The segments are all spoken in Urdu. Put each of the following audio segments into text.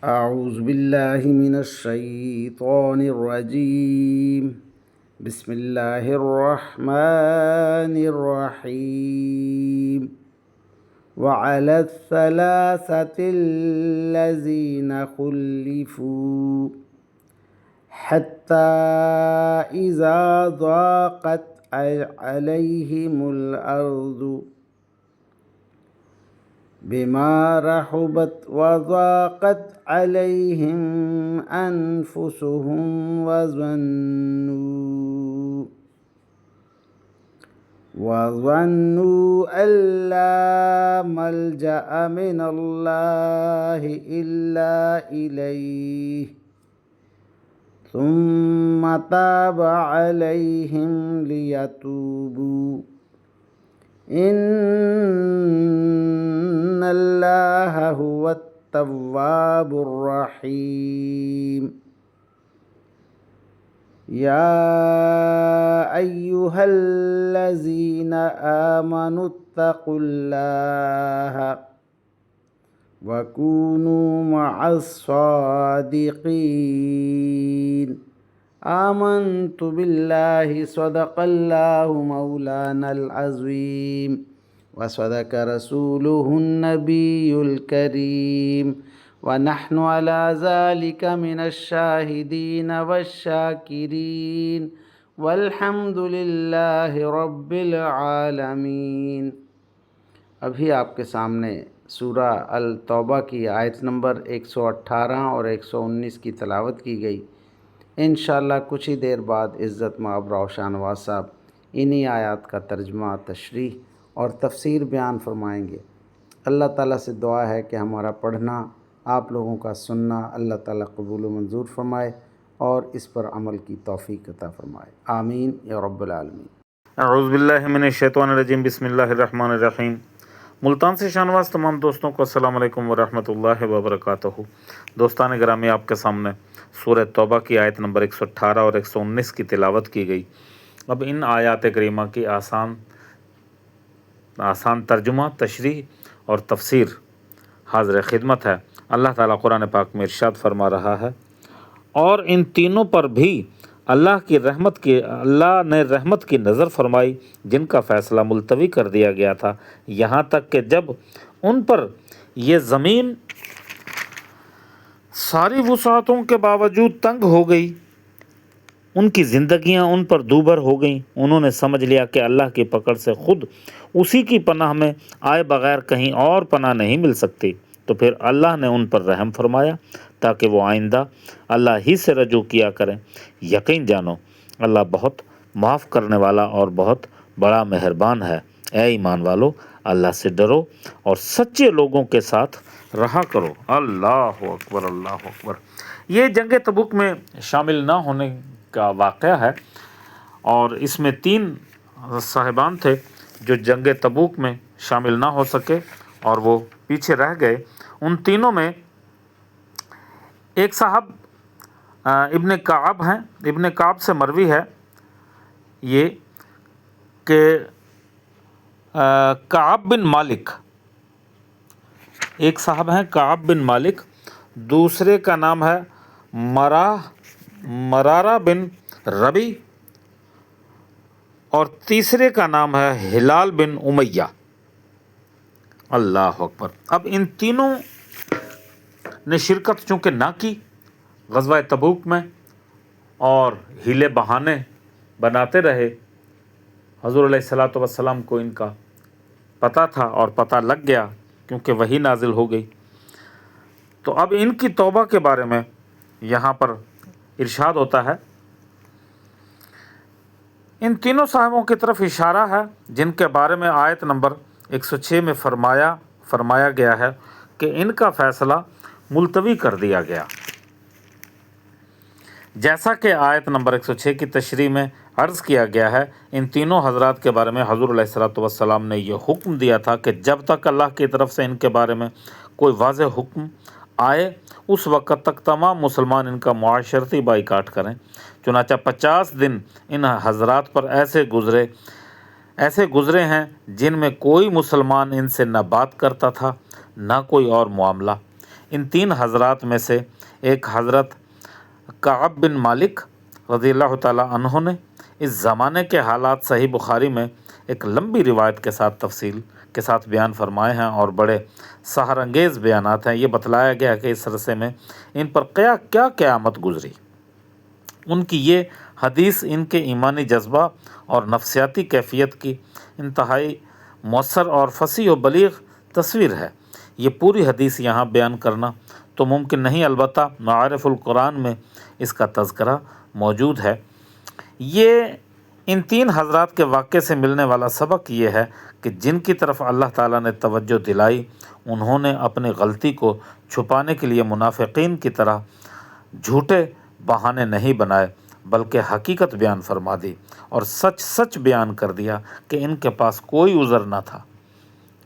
أعوذ بالله من الشيطان الرجيم. بسم الله الرحمن الرحيم. وعلى الثلاثة الذين خلفوا حتى إذا ضاقت عليهم الأرض بما رحبت وضاقت عليهم أنفسهم وظنوا أن لا ملجأ من الله إلا إليه ثم تاب عليهم ليتوبوا إن الله هو التواب الرحيم. يا أيها الذين آمنوا اتقوا الله وكونوا مع الصادقين. آمنت بالله صدق الله مولانا العظيم وصدق رسوله النبي الكريم ونحن على ذلك من الشاهدين والشاكرين والحمد لله رب العالمین۔ ابھی آپ کے سامنے سورہ التوبہ کی آیت نمبر 118 اور 119 کی تلاوت کی گئی۔ انشاءاللہ کچھ ہی دیر بعد عزت مآب روشن نواز صاحب انہی آیات کا ترجمہ، تشریح اور تفسیر بیان فرمائیں گے۔ اللہ تعالیٰ سے دعا ہے کہ ہمارا پڑھنا، آپ لوگوں کا سننا اللہ تعالیٰ قبول و منظور فرمائے اور اس پر عمل کی توفیق عطا فرمائے، آمین یا رب العالمین۔ اعوذ باللہ من الشیطان الرجیم، بسم اللہ الرحمن الرحیم۔ ملتان سے شانواز تمام دوستوں کو السلام علیکم ورحمۃ اللہ وبرکاتہ۔ دوستان گرامی، آپ کے سامنے سورہ توبہ کی آیت نمبر 118 اور 119 کی تلاوت کی گئی۔ اب ان آیات کریمہ کی آسان ترجمہ، تشریح اور تفسیر حاضر خدمت ہے۔ اللہ تعالیٰ قرآن پاک میں ارشاد فرما رہا ہے، اور ان تینوں پر بھی اللہ نے رحمت کی نظر فرمائی جن کا فیصلہ ملتوی کر دیا گیا تھا، یہاں تک کہ جب ان پر یہ زمین ساری وسعتوں کے باوجود تنگ ہو گئی، ان کی زندگیاں ان پر دوبھر ہو گئیں، انہوں نے سمجھ لیا کہ اللہ کی پکڑ سے خود اسی کی پناہ میں آئے بغیر کہیں اور پناہ نہیں مل سکتی، تو پھر اللہ نے ان پر رحم فرمایا تاکہ وہ آئندہ اللہ ہی سے رجوع کیا کریں۔ یقین جانو اللہ بہت معاف کرنے والا اور بہت بڑا مہربان ہے۔ اے ایمان والو، اللہ سے ڈرو اور سچے لوگوں کے ساتھ رہا کرو۔ اللہ اکبر، اللہ اکبر۔ یہ جنگ تبوک میں شامل نہ ہونے کا واقعہ ہے، اور اس میں 3 صاحبان تھے جو جنگ تبوک میں شامل نہ ہو سکے اور وہ پیچھے رہ گئے۔ ان تینوں میں ایک صاحب ابن کعب ہیں۔ ابن کعب سے مروی ہے یہ کہ کعب بن مالک، ایک صاحب ہیں کعب بن مالک، دوسرے کا نام ہے مرارہ بن ربی، اور تیسرے کا نام ہے ہلال بن امیہ۔ اللہ اکبر۔ اب ان تینوں نے شرکت چونکہ نہ کی غزوہ تبوک میں، اور ہیلے بہانے بناتے رہے، حضور علیہ الصلاۃ والسلام کو ان کا پتہ تھا اور پتہ لگ گیا کیونکہ وحی نازل ہو گئی۔ تو اب ان کی توبہ کے بارے میں یہاں پر ارشاد ہوتا ہے۔ ان تینوں صاحبوں کی طرف اشارہ ہے جن کے بارے میں آیت نمبر 106 میں فرمایا گیا ہے کہ ان کا فیصلہ ملتوی کر دیا گیا۔ جیسا کہ آیت نمبر 106 کی تشریح میں عرض کیا گیا ہے، ان تینوں حضرات کے بارے میں حضور علیہ الصلاۃ والسلام نے یہ حکم دیا تھا کہ جب تک اللہ کی طرف سے ان کے بارے میں کوئی واضح حکم آئے اس وقت تک تمام مسلمان ان کا معاشرتی بائیکاٹ کریں۔ چنانچہ 50 دن ان حضرات پر ایسے گزرے ہیں جن میں کوئی مسلمان ان سے نہ بات کرتا تھا نہ کوئی اور معاملہ۔ ان 3 حضرات میں سے ایک حضرت کعب بن مالک رضی اللہ تعالیٰ عنہ نے اس زمانے کے حالات صحیح بخاری میں ایک لمبی روایت کے ساتھ تفصیل کے ساتھ بیان فرمائے ہیں اور بڑے سحر انگیز بیانات ہیں۔ یہ بتلایا گیا کہ اس عرصے میں ان پر کیا قیامت گزری۔ ان کی یہ حدیث ان کے ایمانی جذبہ اور نفسیاتی کیفیت کی انتہائی مؤثر اور فصیح و بلیغ تصویر ہے۔ یہ پوری حدیث یہاں بیان کرنا تو ممکن نہیں، البتہ معارف القرآن میں اس کا تذکرہ موجود ہے۔ یہ ان 3 حضرات کے واقعے سے ملنے والا سبق یہ ہے کہ جن کی طرف اللہ تعالیٰ نے توجہ دلائی، انہوں نے اپنی غلطی کو چھپانے کے لیے منافقین کی طرح جھوٹے بہانے نہیں بنائے، بلکہ حقیقت بیان فرما دی اور سچ بیان کر دیا کہ ان کے پاس کوئی عذر نہ تھا۔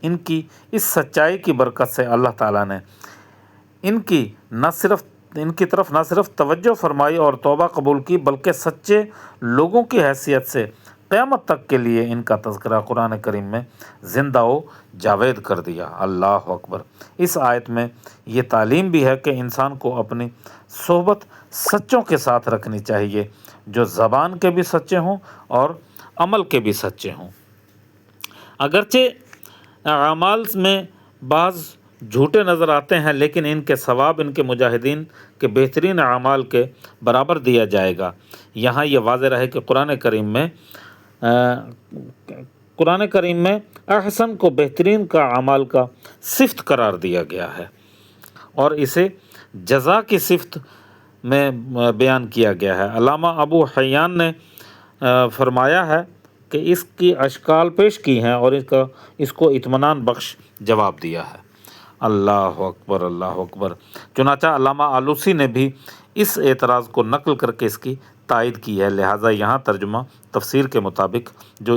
ان کی اس سچائی کی برکت سے اللہ تعالیٰ نے ان کی طرف نہ صرف توجہ فرمائی اور توبہ قبول کی، بلکہ سچے لوگوں کی حیثیت سے قیامت تک کے لیے ان کا تذکرہ قرآن کریم میں زندہ و جاوید کر دیا۔ اللہ اکبر۔ اس آیت میں یہ تعلیم بھی ہے کہ انسان کو اپنی صحبت سچوں کے ساتھ رکھنی چاہیے، جو زبان کے بھی سچے ہوں اور عمل کے بھی سچے ہوں۔ اگرچہ اعمال میں بعض جھوٹے نظر آتے ہیں، لیکن ان کے ثواب ان کے مجاہدین کے بہترین اعمال کے برابر دیا جائے گا۔ یہاں یہ واضح رہے کہ قرآن کریم میں احسن کو بہترین کا اعمال کا صفت قرار دیا گیا ہے اور اسے جزا کی صفت میں بیان کیا گیا ہے۔ علامہ ابو حیان نے فرمایا ہے کہ اس کی اشکال پیش کی ہیں اور اس کو اطمینان بخش جواب دیا ہے۔ اللہ اکبر، اللہ اکبر۔ چنانچہ علامہ آلوسی نے بھی اس اعتراض کو نقل کر کے اس کی تائید کی ہے، لہٰذا یہاں ترجمہ تفسیر کے مطابق جو